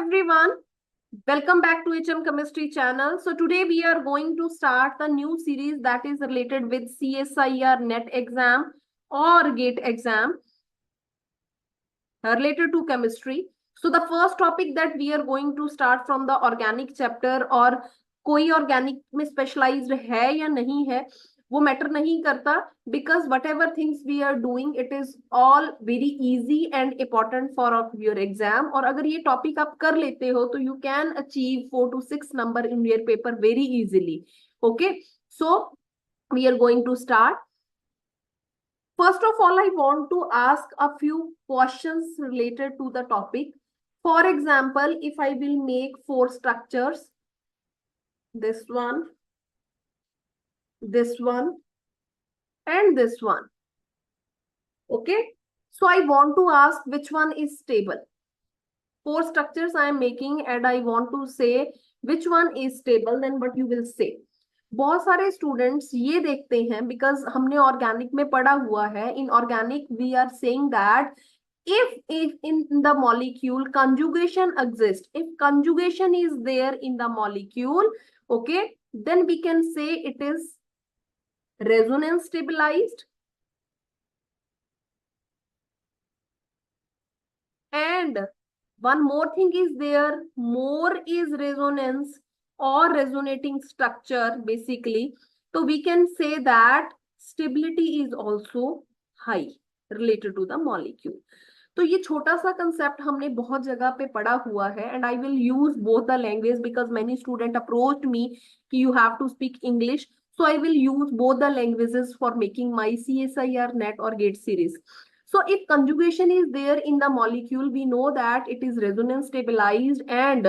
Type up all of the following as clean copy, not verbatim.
everyone, welcome back to HM Chemistry channel. So today we are going to start the new series that is related with CSIR NET exam or GATE exam related to chemistry. So the first topic that we are going to start from the organic chapter, और कोई organic में specialized है या नहीं है वो matter नहीं करता, because whatever things we are doing it is all very easy and important for your exam. और अगर ये टॉपिक आप कर लेते हो तो you can achieve 4 to 6 number in your paper very easily. Okay, so we are going to start. First of all, I want to ask a few questions related to the topic. For example, if I will make 4 structures, this one, and this one. Okay, so I want to ask which one is stable. 4 structures I am making and I want to say which one is stable, then what you will say. बहुत सारे students ये देखते हैं, because हमने organic में पढ़ा हुआ है. In organic we are saying that if in the molecule conjugation exists, if conjugation is there in the molecule, okay, then we can say it is resonance stabilized. And one more thing is there, more is resonance or resonating structure basically, so we can say that stability is also high related to the molecule. तो ये छोटा सा concept हमने बहुत जगह पे पढ़ा हुआ है, and I will use both the language because many student approached me कि you have to speak English, so I will use both the languages for making my CSIR NET or GATE series. So if conjugation is there in the molecule, we know that it is resonance stabilized, and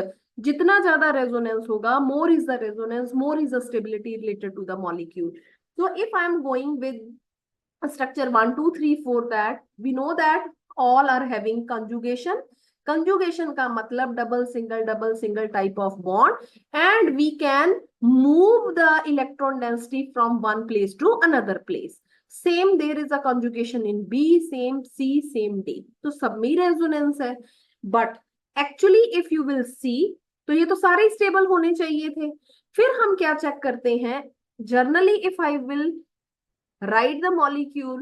जितना ज्यादा resonance होगा, more is the resonance, more is the stability related to the molecule. So if I am going with a structure 1, 2, 3, 4, that we know that all are having conjugation. Conjugation का मतलब double single type of bond, and we can move the electron density from one place to another place. Same there is a conjugation in B, same C, same D. तो सब में resonance है, but actually if you will see तो ये तो सारे stable होने चाहिए थे. फिर हम क्या check करते हैं, generally if I will write the molecule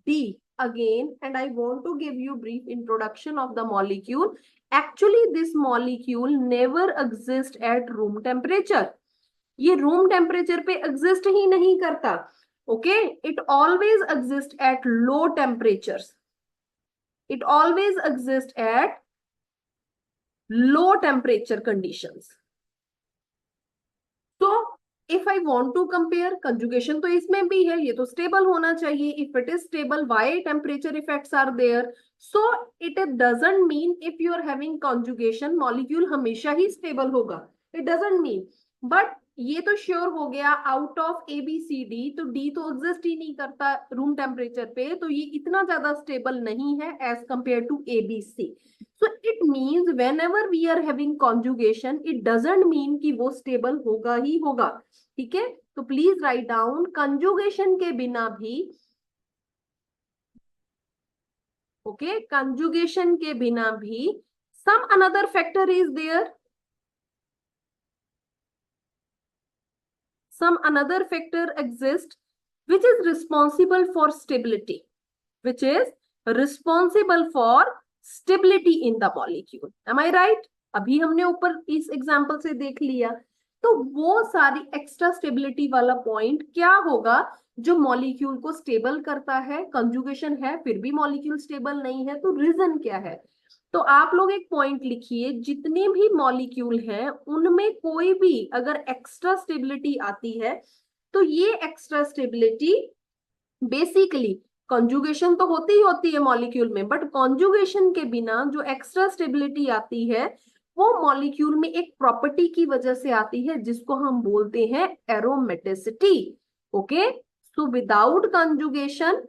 D again and I want to give you brief introduction of the molecule. Actually this molecule never exists at room temperature. ये room temperature पे exist ही नहीं करता. Okay, it always exists at low temperatures. It always exists at low temperature conditions. So if I want to compare, conjugation तो इसमें भी है, ये तो stable होना चाहिए. If it is stable, why temperature effects are there? So it doesn't mean if you are having conjugation, molecule हमेशा ही stable होगा. It doesn't mean. But ये तो श्योर हो गया आउट ऑफ ABCD, तो D तो एग्जिस्ट ही नहीं करता रूम टेम्परेचर पे, तो ये इतना ज्यादा स्टेबल नहीं है as compared to ABC. So it means whenever we are having conjugation, it doesn't mean कि वो स्टेबल होगा ही होगा. ठीक है, तो प्लीज राइट डाउन, कंजुगेशन के बिना भी, ओके, कंजुगेशन के बिना भी some another factor is there. Some another factor exists which is responsible for stability, which is responsible for stability in the molecule. Am I right? अभी हमने ऊपर इस एग्जांपल से देख लिया. तो वो सारी एक्स्ट्रा स्टेबिलिटी वाला पॉइंट क्या होगा जो मॉलिक्यूल को स्टेबल करता है. कंजुगेशन है फिर भी मॉलिक्यूल स्टेबल नहीं है, तो रीजन क्या है? तो आप लोग एक पॉइंट लिखिए, जितने भी मॉलिक्यूल हैं उनमें कोई भी अगर एक्स्ट्रा स्टेबिलिटी आती है तो ये एक्स्ट्रा स्टेबिलिटी बेसिकली, कॉन्जुगेशन तो होती है मॉलिक्यूल में, बट कॉन्जुगेशन के बिना जो एक्स्ट्रा स्टेबिलिटी आती है वो मॉलिक्यूल में एक प्रॉपर्टी की वजह से आती है जिसको हम बोलते हैं aromaticity. Okay, so without conjugation,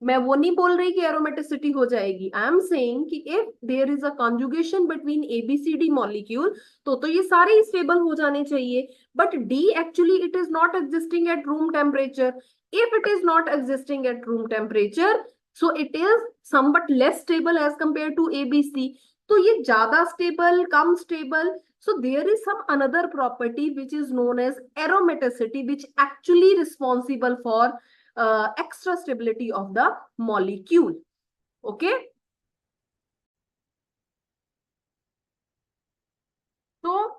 मैं वो नहीं बोल रही कि एरोमेटिसिटी हो जाएगी. आई एम सेइंग कि if there is a conjugation between ABCD molecule तो ये सारे स्टेबल हो जाने चाहिए. But D actually it is not existing at room temperature. If it is not existing at room temperature, so it is somewhat less stable as compared to ABC. तो ये ज्यादा stable, come stable. So there is some another property which is known as aromaticity, which actually responsible for extra stability of the molecule. Okay. So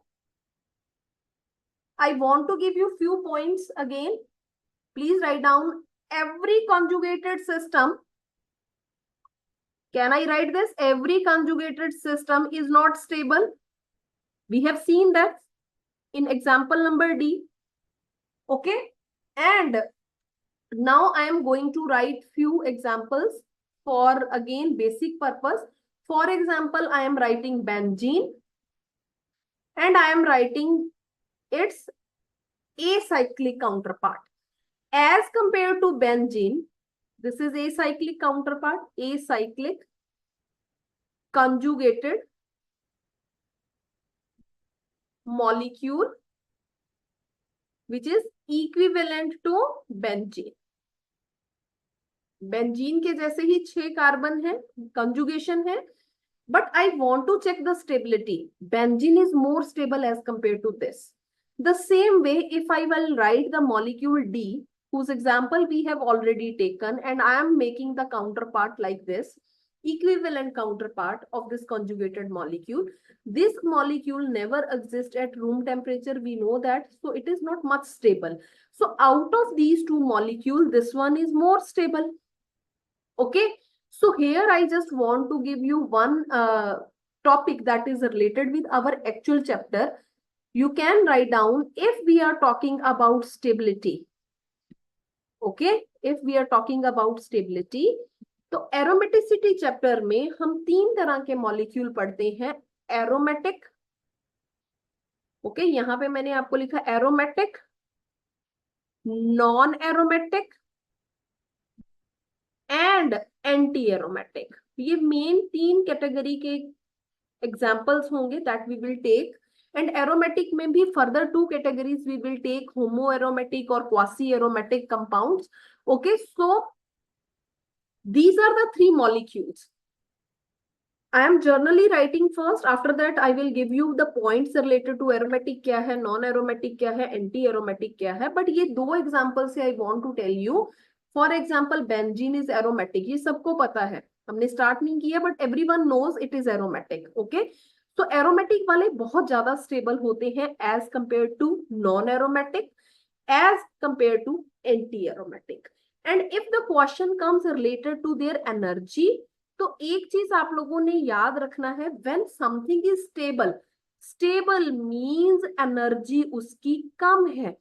I want to give you few points again. Please write down every conjugated system. Can I write this? Every conjugated system is not stable. We have seen that in example number D. Okay. And now I am going to write few examples for again basic purpose. For example, I am writing benzene and I am writing its acyclic counterpart. As compared to benzene, this is acyclic counterpart, acyclic conjugated molecule which is equivalent to benzene. Benzene के जैसे ही 6 carbon है, conjugation है, but I want to check the stability. Benzene is more stable as compared to this. The same way, if I will write the molecule D, whose example we have already taken, and I am making the counterpart like this, equivalent counterpart of this conjugated molecule. This molecule never exists at room temperature, we know that, so it is not much stable. So out of these two molecules, this one is more stable. Okay, so here I just want to give you one topic that is related with our actual chapter. You can write down if we are talking about stability. Okay, if we are talking about stability, तो aromaticity chapter में हम 3 तरह के molecule पढ़ते हैं. Aromatic, okay, यहां पे मैंने आपको लिखा aromatic, non aromatic and antiaromatic. ये मेन 3 कैटेगरी के एग्जाम्पल्स होंगे that we will take. And aromatic में भी further 2 categories we will take, homoaromatic और quasi aromatic compounds. Okay, so these are the 3 molecules. I am generally writing first. After that, I will give you the points related to aromatic क्या है, non aromatic क्या है, anti aromatic क्या है. But ये 2 examples से I want to tell you. For example, benzene is aromatic. ये सबको पता है, हमने start नहीं किया, but everyone knows it is aromatic. Okay. So aromatic वाले बहुत ज्यादा stable होते हैं as compared to non aromatic, as compared to anti aromatic. And if the question comes related to their energy, तो एक चीज आप लोगों ने याद रखना है, when something is stable, stable means energy उसकी कम है.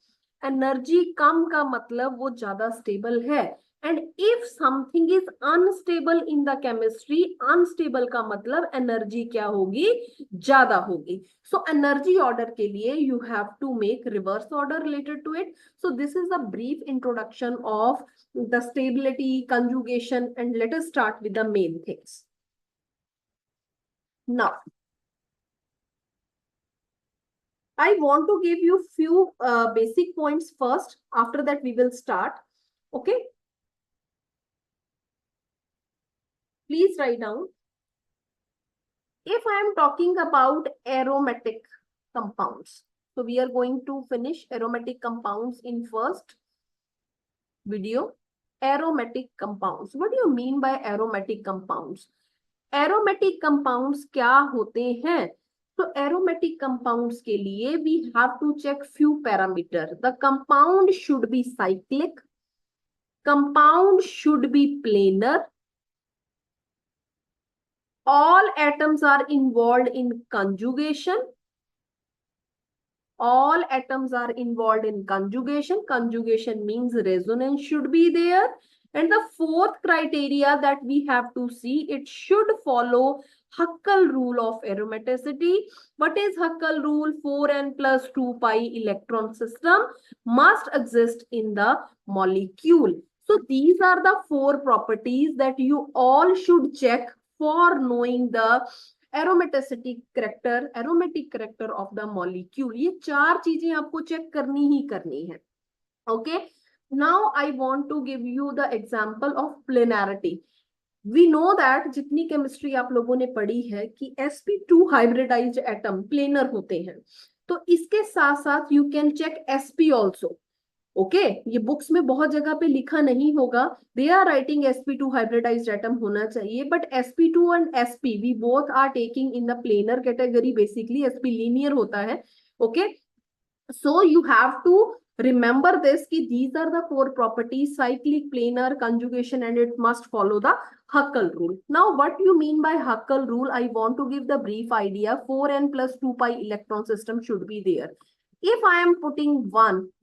एनर्जी कम का मतलब वो ज्यादा स्टेबल है. And if something is unstable in the chemistry, unstable का मतलब एनर्जी क्या होगी, ज्यादा होगी. सो एनर्जी ऑर्डर के लिए you have to make reverse order related to it. So this is the brief introduction of the stability, conjugation, and let us start with the main things. Now, I want to give you few basic points first. After that, we will start. Okay. Please write down. If I am talking about aromatic compounds, so we are going to finish aromatic compounds in first video. Aromatic compounds. What do you mean by aromatic compounds? Aromatic compounds क्या होते हैं? तो aromatic compounds के लिए we have to check few parameters. The compound should be cyclic. Compound should be planar. All atoms are involved in conjugation. All atoms are involved in conjugation. Conjugation means resonance should be there. And the 4th criteria that we have to see, it should follow Huckel rule of aromaticity. What is Huckel rule? 4n plus 2 pi electron system must exist in the molecule. So these are the 4 properties that you all should check for knowing the aromatic character of the molecule. ये 4 चीजें आपको check करनी ही करनी है. Okay. Now I want to give you the example of planarity. We know that जितनी chemistry आप लोगों ने पढ़ी है कि sp2 हाइब्रिडाइज्ड एटम प्लेनर होते हैं, तो इसके साथ साथ you can check sp also. Okay, ये बुक्स में बहुत जगह पे लिखा नहीं होगा, they are writing sp2 hybridised atom होना चाहिए, but sp2 and sp we both are taking in the planar category, basically sp linear होता है। Okay, so you have to remember this ki these are the four properties: cyclic, planar, conjugation, and it must follow the Huckel rule. Now what you mean by Huckel rule, I want to give the brief idea. 4n plus 2 pi electron system should be there. If I am putting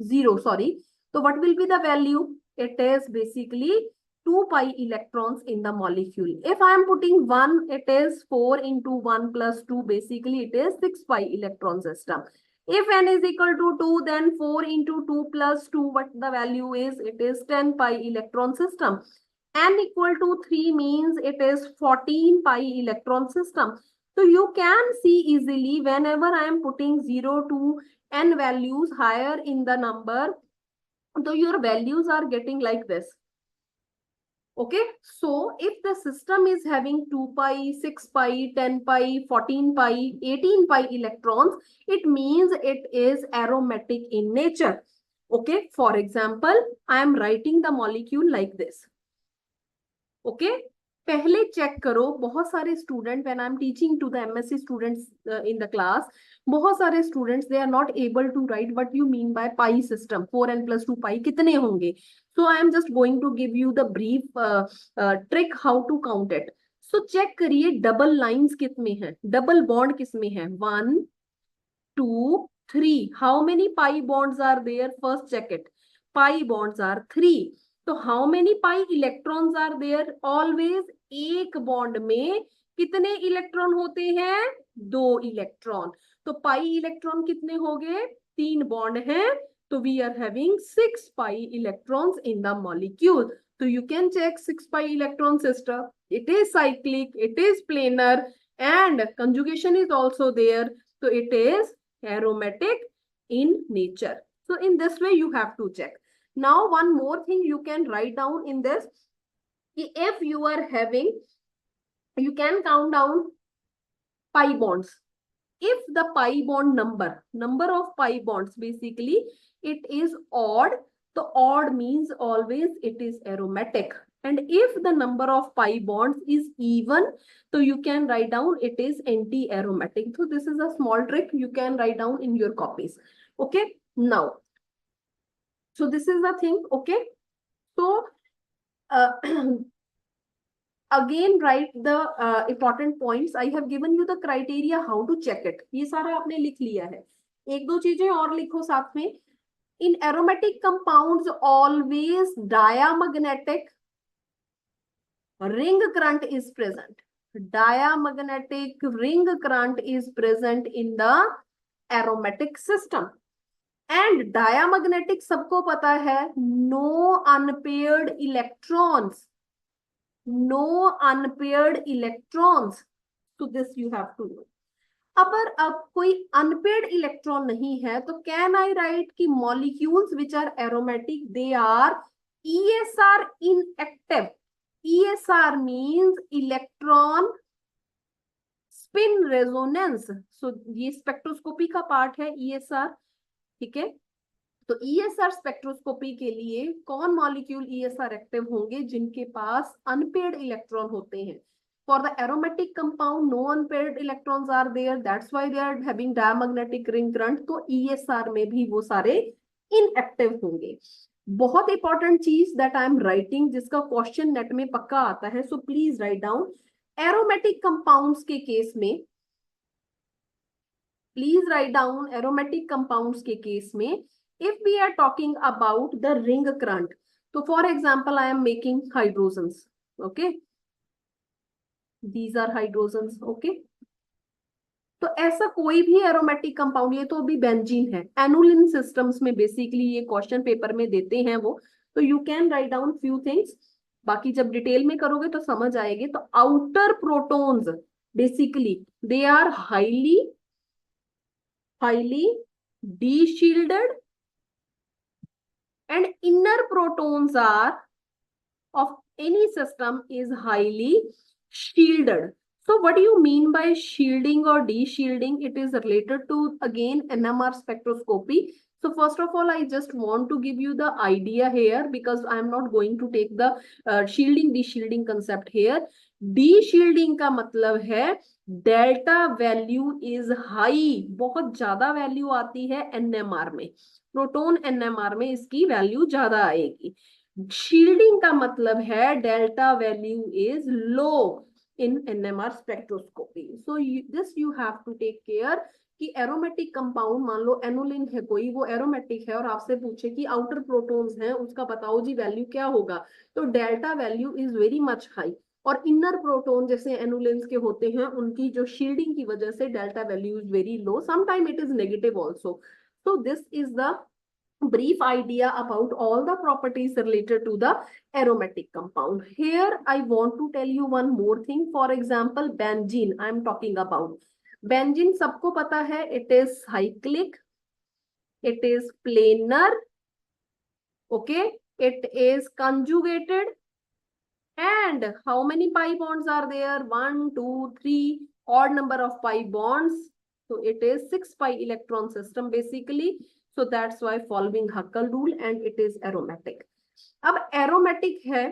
0, sorry, so what will be the value? It is basically 2 pi electrons in the molecule. If I am putting 1, it is 4 into 1 plus 2, basically it is 6 pi electron system. If n is equal to 2, then 4 into 2 plus 2, what the value is? It is 10 pi electron system. N equal to 3 means it is 14 pi electron system. So you can see easily whenever I am putting 0 to n values higher in the number, so your values are getting like this. Okay, so if the system is having 2 pi, 6 pi, 10 pi, 14 pi, 18 pi electrons, it means it is aromatic in nature. Okay, for example, I am writing the molecule like this. Okay, पहले check करो, बहुत सारे student, when I am teaching to the MSc students in the class, बहुत सारे students they are not able to write what you mean by pi system, 4n plus 2 pi कितने होंगे। So I am just going to give you the brief trick how to count it. So check करिए double lines कितने हैं, double bond किसमें है, 1 2 3, how many pi bonds are there, first check it, pi bonds are 3। तो how many pi electrons are there, always एक bond में कितने electron होते हैं, 2 इलेक्ट्रॉन। तो पाई इलेक्ट्रॉन कितने हो गए, 3 बॉन्ड हैं, तो we are having 6 pi electrons in the molecule. तो you can check 6 pi electron system. It is cyclic, it is planar, and conjugation is also there. So it is aromatic in nature. So in this way you have to check. Now one more thing you can write down in this. If you are having, you can count down pi bonds. If the pi bond number of pi bonds, basically it is odd, so odd means always it is aromatic. And if the number of pi bonds is even, so you can write down it is anti-aromatic. So this is a small trick you can write down in your copies. Okay, now, so this is the thing. Okay, so uh, again write the important points. I have given you the criteria how to check it. ये सारा आपने लिख लिया है, एक दो चीजें और लिखो साथ में। In aromatic compounds, always diamagnetic ring current is present. Diamagnetic ring current is present in the aromatic system. And diamagnetic सबको पता है, no unpaired electrons. No unpaired electrons. So this you have to know. अब कोई unpaired electron नहीं है, तो can I write कि molecules which are aromatic they are ESR inactive. ESR means electron spin resonance. So ये spectroscopy का part है ESR, ठीक है। तो ESR स्पेक्ट्रोस्कोपी के लिए कौन मॉलिक्यूल ESR एक्टिव होंगे, जिनके पास अनपेयर्ड इलेक्ट्रॉन होते हैं। For the aromatic compound, no unpaired electrons are there. That's why they are having diamagnetic ring current. तो ESR में भी वो सारे inactive होंगे। बहुत इंपॉर्टेंट चीज दैट आई एम राइटिंग, जिसका क्वेश्चन नेट में पक्का आता है, so please write down. Aromatic compounds के केस में, please write down aromatic compounds के केस में, if we are talking about the ring current, so for example I am making hydrogens, okay, these are hydrogens, okay। तो ऐसा कोई भी aromatic compound, ये तो अभी बेंजीन है, एनुलिन सिस्टम्स में बेसिकली ये क्वेश्चन पेपर में देते हैं वो, तो you can write down few things, बाकी जब डिटेल में करोगे तो समझ आएगी। तो outer protons basically they are highly de-shielded, and inner protons are of any system is highly shielded. So what do you mean by shielding or de-shielding? It is related to again NMR spectroscopy. So first of all, I just want to give you the idea here because I am not going to take the shielding de-shielding concept here. De-shielding का मतलब है delta value is high, बहुत ज्यादा value आती है NMR में, proton NMR में इसकी वैल्यू ज्यादा आएगी। शील्डिंग का मतलब है delta value is low in NMR spectroscopy. So this you have to take care कि एरोमेटिक कंपाउंड, मान लो एनोलिन है कोई, वो एरोमेटिक है और आपसे पूछे कि आउटर प्रोटॉन्स हैं उसका बताओ जी वैल्यू क्या होगा, तो delta value is very much high. और इनर प्रोटॉन जैसे एनुलेंस के होते हैं उनकी जो शील्डिंग की वजह से delta value is very low, sometime it is negative also. So this is the brief idea about all the properties related to the aromatic compound. Here I want to tell you one more thing. For example, benzene I am talking about. Benzene सबको पता है, it is cyclic, it is planar, okay, it is conjugated, and how many pi bonds are there? 1 2 3 odd number of pi bonds, so it is 6 pi electron system basically. So that's why following Huckel rule, and it is aromatic. अब aromatic है,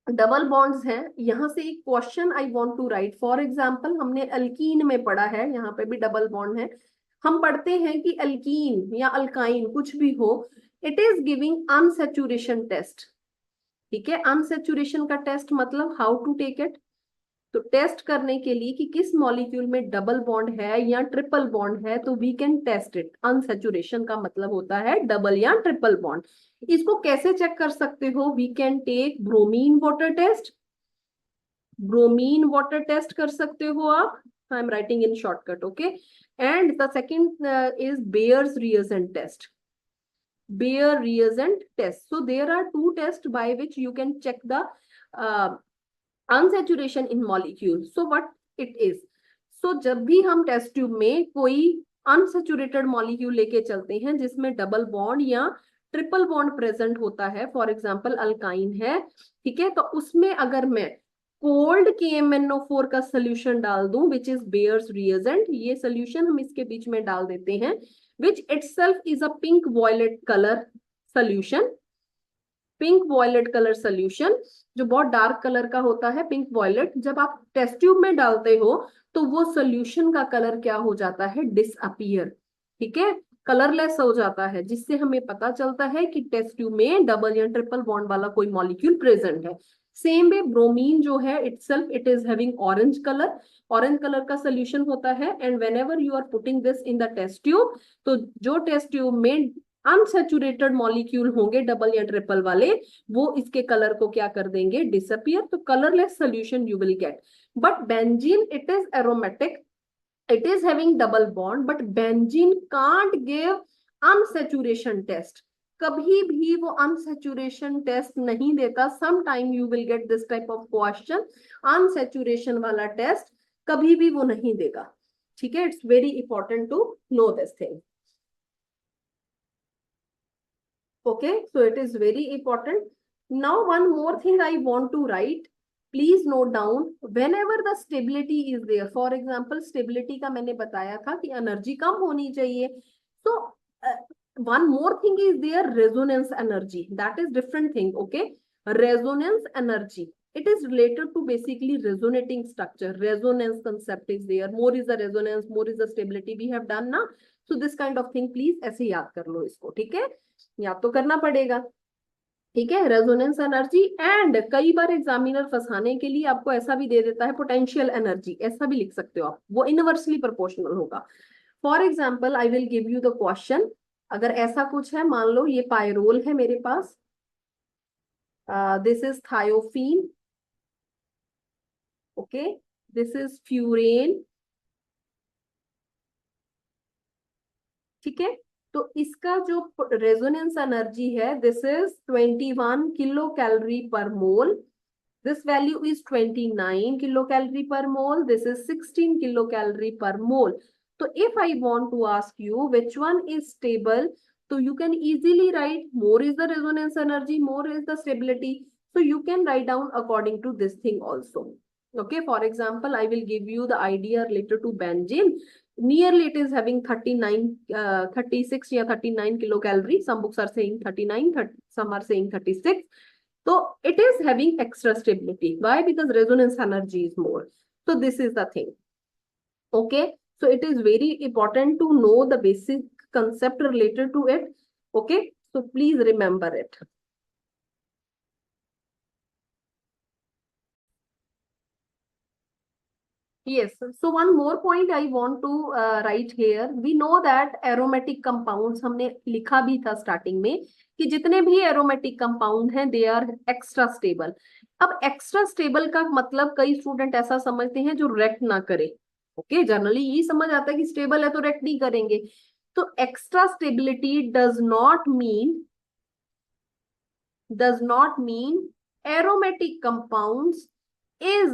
double bonds हैं। यहां से एक question I want to write. For example हमने alkene में पढ़ा है, यहाँ पे भी डबल बॉन्ड है। हम पढ़ते हैं कि अल्कीन या अल्काइन कुछ भी हो, it is giving unsaturation test. ठीक है, अनसैचुरेशन का टेस्ट मतलब हाउ टू टेक इट, तो टेस्ट करने के लिए कि किस मॉलिक्यूल में डबल बॉन्ड है या ट्रिपल बॉन्ड है, तो we can test it. Unsaturation का मतलब होता है डबल या ट्रिपल बॉन्ड। इसको कैसे चेक कर सकते हो? We can take bromine water test, bromine water test कर सकते हो आप। I am writing in shortcut, okay. And the second is Baeyer's reagent test, Bayer reagent test. So there are two tests by which you can check the unsaturation in molecule. So what it is? So जब भी हम test tube में कोई unsaturated molecule लेके चलते हैं जिसमें double bond या ट्रिपल बॉन्ड प्रेजेंट होता है, फॉर एग्जांपल अल्काइन है, ठीक है, तो उसमें अगर मैं कोल्ड KMnO4 का सोल्यूशन डाल दूं विच इज बेयर्स रिएजेंट, ये सोल्यूशन हम इसके बीच में डाल देते हैं, which itself is a pink violet color solution, pink violet colour solution जो बहुत डार्क कलर का होता है, पिंक वॉयलेट। जब आप टेस्ट ट्यूब में डालते हो तो वो सोल्यूशन का कलर क्या हो जाता है? डिसअपियर, ठीक है, कलरलेस हो जाता है, जिससे हमें पता चलता है कि टेस्ट ट्यूब में डबल या ट्रिपल बॉन्ड वाला कोई मॉलिक्यूल प्रेजेंट है। सेम वे ब्रोमीन जो है itself it is having orange colour, orange colour का सोल्यूशन होता है। And whenever you are putting this in the test tube, तो जो टेस्ट ट्यूब में अनसैचुरेटेड मॉलिक्यूल होंगे डबल या ट्रिपल वाले, वो इसके कलर को क्या कर देंगे? डिसअपियर, तो colourless solution you will get. But benzene it is aromatic, it is having double bond, but benzene can't give unsaturation test, कभी भी वो unsaturation test नहीं देता। sometime you will get this type of question, unsaturation वाला test कभी भी वो नहीं देगा, ठीक है। it's very important to know this thing, okay, so it is very important. Now one more thing I want to write, please note down, whenever the stability is there, for example stability का मैंने बताया था कि energy कम होनी चाहिए, so one more thing is there, resonance energy, that is different thing, okay। resonance energy, it is related to basically resonating structure, resonance concept is there, more is the resonance, more is the stability, we have done ना, so this kind of thing please ऐसे याद कर लो इसको, ठीक है, याद तो करना पड़ेगा, ठीक है। रेजोनेंस एनर्जी, एंड कई बार एग्जामिनर फंसाने के लिए आपको ऐसा भी दे देता है पोटेंशियल एनर्जी, ऐसा भी लिख सकते हो आप, वो इनवर्सली प्रोपोर्शनल होगा। For example I will give you the question, अगर ऐसा कुछ है, मान लो ये पायरोल है मेरे पास, this is thiophene, okay, this is furan, ठीक है, तो इसका जो रेजोनेंस एनर्जी है this is 21 kilo calorie per mole, this value is 29 kilocalorie per mole, this is 16 kilocalorie per mole. So if I want to ask you which one is stable, so you can easily write more is the resonance energy, more is the stability. So you can write down according to this thing also. Okay, for example, I will give you the idea related to benzene. Nearly it is having 39, 36 or 39 kilocalories. Some books are saying 39, 30, some are saying 36. So it is having extra stability. Why? Because resonance energy is more. So this is the thing. Okay, so it is very important to know the basic concept related to it. Okay, so please remember it. Yes, so one more point I want to write here. We know that aromatic compounds, हमने लिखा भी था starting में कि जितने भी aromatic compound हैं they are extra stable. अब extra stable का मतलब कई स्टूडेंट ऐसा समझते हैं जो react ना करे. ओके, जनरली यही समझ आता है कि स्टेबल है तो react नहीं करेंगे. तो extra stability does not mean aromatic compounds is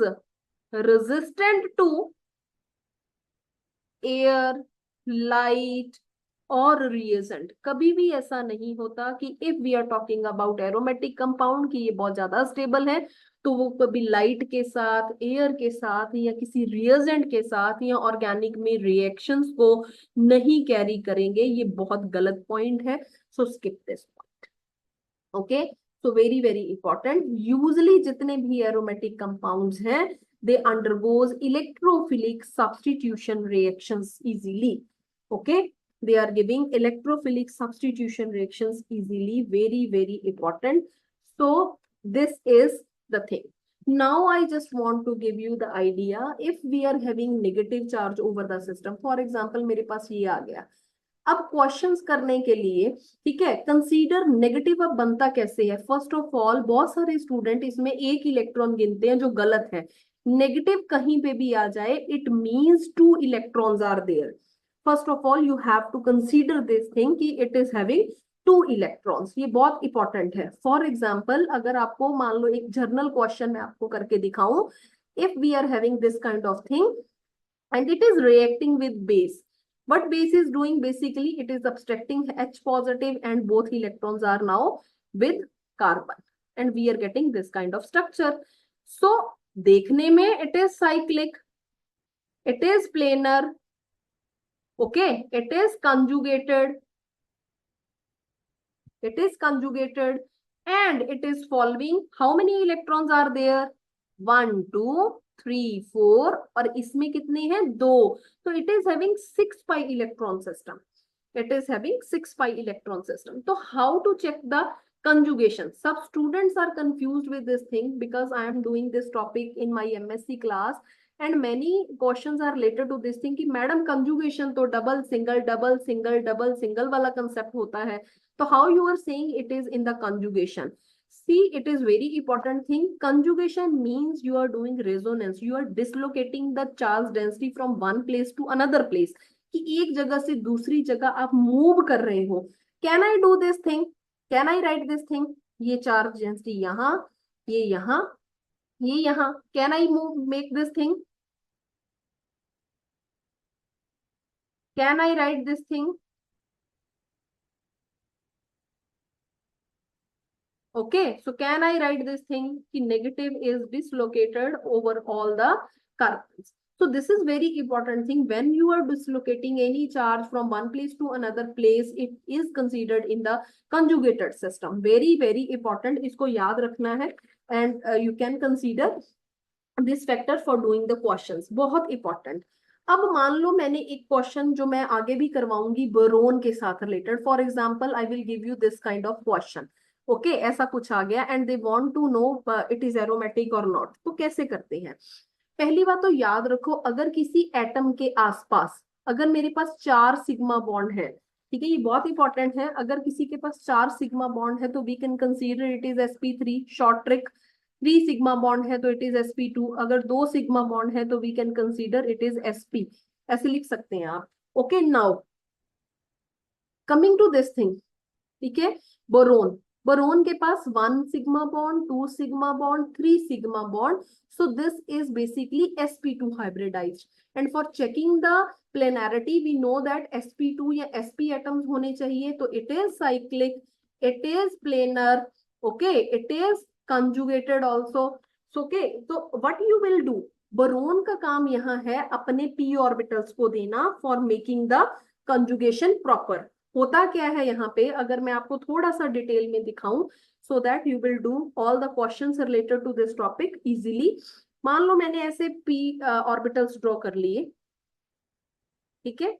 resistant to air, light और रिएजेंट. कभी भी ऐसा नहीं होता कि if we are talking about aromatic compound कि ये बहुत ज्यादा स्टेबल है तो वो कभी लाइट के साथ, एयर के साथ या किसी रिएजेंट के साथ या ऑर्गेनिक में रिएक्शंस को नहीं कैरी करेंगे. ये बहुत गलत पॉइंट है. So skip this point. Okay, so very very important. Usually जितने भी एरोमेटिक कंपाउंड्स हैं they undergoes electrophilic substitution reactions easily. Okay, they are giving electrophilic substitution reactions easily. Very very important. So this is the thing. Now I just want to give you the idea. If we are having negative charge over the system, for example मेरे पास ये आ गया. अब questions करने के लिए, ठीक है, consider negative अब बनता कैसे है. फर्स्ट ऑफ ऑल बहुत सारे स्टूडेंट इसमें एक इलेक्ट्रॉन गिनते हैं जो गलत है. नेगेटिव कहीं पे भी आ जाए it means 2 electrons are there. First of all you have to consider this thing कि इट इज हैविंग 2 इलेक्ट्रॉन्स. ये बहुत इंपॉर्टेंट है. फॉर एग्जाम्पल अगर आपको मान लो एक जर्नल क्वेश्चन मैं आपको करके दिखाऊं, if we are having this kind of thing and it is reacting with base. What base is doing? Basically it is abstracting H positive and both electrons are now with carbon and we are getting this kind of structure. So देखने में it is cyclic, it is planar, okay, it is conjugated, and it is following. How many electrons are there? 1 2 3 4 और इसमें कितने हैं? 2. So it is having 6 pi electron system. It is having 6 pi electron system. So how to check the conjugation? Some students are confused with this thing because I am doing this topic in my MSc class and many questions are related to this thing कि madam conjugation तो double single वाला concept होता है. So how you are saying it is in the conjugation? See, it is very important thing. Conjugation means you are doing resonance. You are dislocating the charge density from one place to another place. कि एक जगह से दूसरी जगह आप move कर रहे हो. Can I do this thing? Can I write this thing? ये charge density यहाँ, ये यहाँ, ये यहाँ. Can I make this thing? Can I write this thing? Okay, so can I write this thing? कि negative is dislocated over all the carbons. So this is very important thing. When you are dislocating any charge from one place to another place, it is considered in the conjugated system. Very very important. इसको याद रखना है. And you can consider this factor for doing the questions. बहुत important. अब मान लो मैंने एक question जो मैं आगे भी करवाऊंगी बोरोन के साथ related. For example I will give you this kind of question. Okay, ऐसा कुछ आ गया and they want to know it is aromatic और नॉट. तो कैसे करते हैं? पहली बात तो याद रखो, अगर किसी एटम के आसपास अगर मेरे पास 4 सिग्मा बॉन्ड है, ठीक है, ये बहुत इंपॉर्टेंट है. अगर किसी के पास 4 सिग्मा बॉन्ड है तो we can consider it is sp3. Short trick. 3 sigma bond है तो इट इज sp2. अगर 2 सिग्मा बॉन्ड है तो we can consider it is sp. ऐसे लिख सकते हैं आप. Okay, now coming to this thing, ठीक है, बोरोन. बोरोन के पास 1 sigma bond, 2 sigma bond, 3 sigma bond. So this is basically sp2 hybridized. And for checking the planarity, we know that sp2 या sp atoms होने चाहिए. तो it is cyclic, it is planar, okay, it is conjugated also. So okay, so what you will do, boron का काम यहाँ है अपने p orbitals को देना for making the conjugation proper. होता क्या है यहाँ पे, अगर मैं आपको थोड़ा सा डिटेल में दिखाऊं, so that you will do all the questions related to this topic easily. मान लो मैंने ऐसे p ऑर्बिटल्स ड्रॉ कर लिए, ठीक है,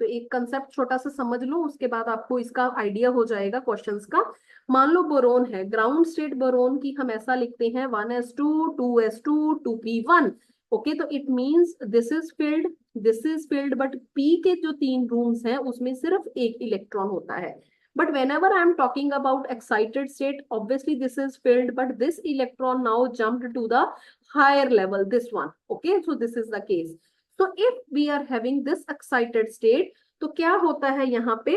तो एक कंसेप्ट छोटा सा समझ लो, उसके बाद आपको इसका आइडिया हो जाएगा क्वेश्चंस का. मान लो बोरोन है, ग्राउंड स्टेट बोरोन की हम ऐसा लिखते हैं 1s2 2s2 2p1. ओके, तो it means this is filled, but p के जो 3 रूम्स हैं उसमें सिर्फ एक इलेक्ट्रॉन होता है. But whenever I am talking about excited state, obviously this is filled, but this electron now jumped to the higher level, this one. Okay, so this is the case. So if we are having this excited state, तो क्या होता है यहाँ पे,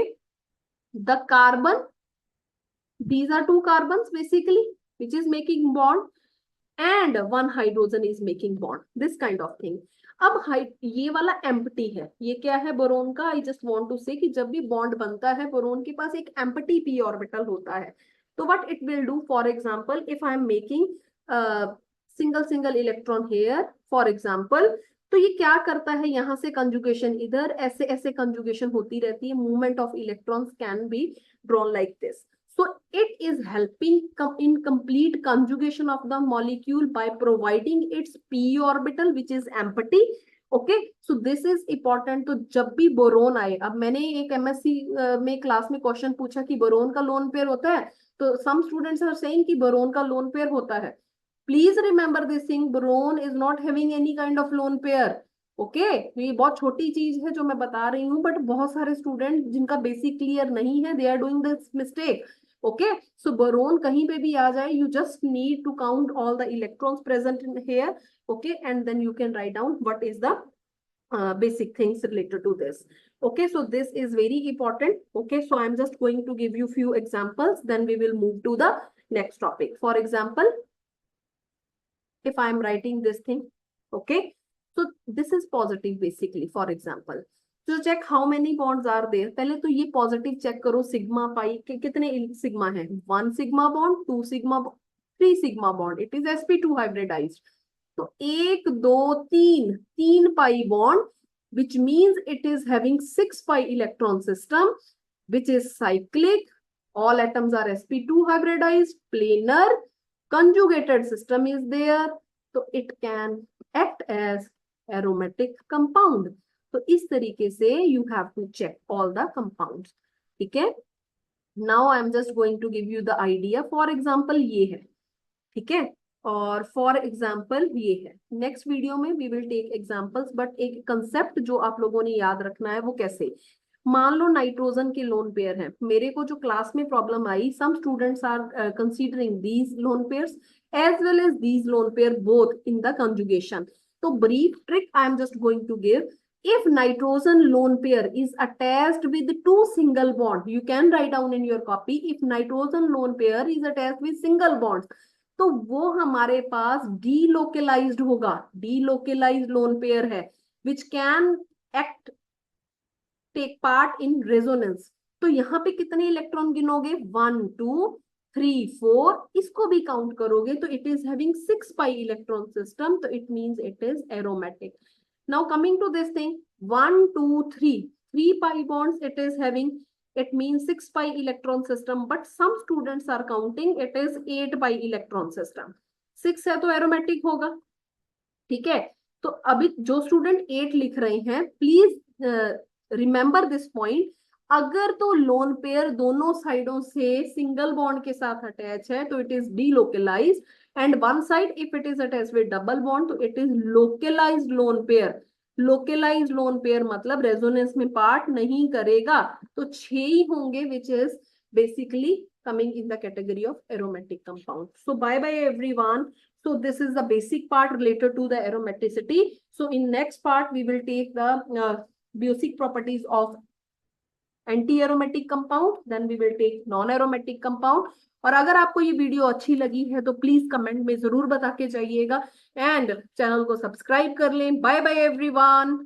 the carbon, these are 2 carbons basically, which is making bond, and 1 hydrogen is making bond, this kind of thing. अब ये वाला empty है, ये क्या है बोरोन का. आई जस्ट वांट टू से कि जब भी बॉन्ड बनता है बोरोन के पास एक एम्प्टी p ऑर्बिटल होता है. तो what it will do, for example if I am making single electron here for example, तो ये क्या करता है, यहाँ से कंजुगेशन इधर, ऐसे ऐसे कंजुगेशन होती रहती है, movement of electrons can be drawn like this. So it is helping in complete conjugation of the molecule by providing its p orbital which is empty. Okay, so this is important. तो जब भी boron आए, अब मैंने एक MSc में class में question पूछा कि बोरोन का लोन पेयर होता है, तो some students are saying कि बोरोन का लोन पेयर होता है. Please remember this thing, boron is not having any kind of lone pair. Okay, ये बहुत छोटी चीज है जो मैं बता रही हूँ, बट बहुत सारे स्टूडेंट जिनका बेसिक क्लियर नहीं है, they are doing this mistake. Okay, so boron कहीं पे भी आ जाए, you just need to count all the electrons present in here. Okay, and then you can write down what is the basic things related to this. Okay, so this is very important. Okay, so I'm just going to give you few examples, then we will move to the next topic. For example, if I'm writing this thing, okay, so this is positive basically. For example, तो check how many bonds are there. पहले तो ये positive check करो, sigma pi के कितने sigma है, 1 sigma bond, 2 sigma, 3 sigma bond, it is sp2 hybridised. तो 1 2 3 pi bond, which means it is having 6 pi electron system which is cyclic, all atoms are sp2 hybridized, planar, conjugated system is there, so it can act as aromatic compound. तो इस तरीके से you have to check all the compounds. ठीक है, now I am just going to give you the idea. For example ये है, ठीक है, और for example ये है. नेक्स्ट वीडियो में we will take examples, but एक कंसेप्ट जो आप लोगों ने याद रखना है वो कैसे, मान लो नाइट्रोजन के लोन पेयर हैं, मेरे को जो क्लास में problem I, some students are considering these lone pairs as well as these lone pair both in the conjugation. तो brief trick I am just going to give. If nitrogen lone pair is attached with 2 single bond, you can write down in your copy, if nitrogen lone pair is attached with single bonds, तो वो हमारे पास delocalized होगा, delocalized lone pair है, which can take part in resonance. तो यहाँ पे कितने electron गिनोगे, 1 2 3 4, इसको भी काउंट करोगे तो it is having 6 pi electron system, तो it means it is aromatic. Now coming to this thing, 1 2 3 pi bonds it is having, it means 6 pi electron system, but some students are counting it is 8 pi electron system. 6 है तो aromatic होगा. ठीक है, तो अभी जो student 8 लिख रहे हैं, प्लीज रिमेंबर दिस पॉइंट, अगर तो लोन पेयर दोनों साइडों से सिंगल बॉन्ड के साथ अटैच है तो it is delocalized, and one side if it is attach with double bond तो it is localized lone pair. Localized lone pair मतलब रेजोनेंस में पार्ट नहीं करेगा, तो 6 ही होंगे, which is basically coming in the category of aromatic compound. So bye bye everyone. So this is the basic part related to the aromaticity. So in next part we will take the basic properties of anti-aromatic compound, then we will take non-aromatic compound. और अगर आपको ये video अच्छी लगी है तो please comment में जरूर बता के जाइएगा, एंड चैनल को सब्सक्राइब कर लें. Bye bye everyone.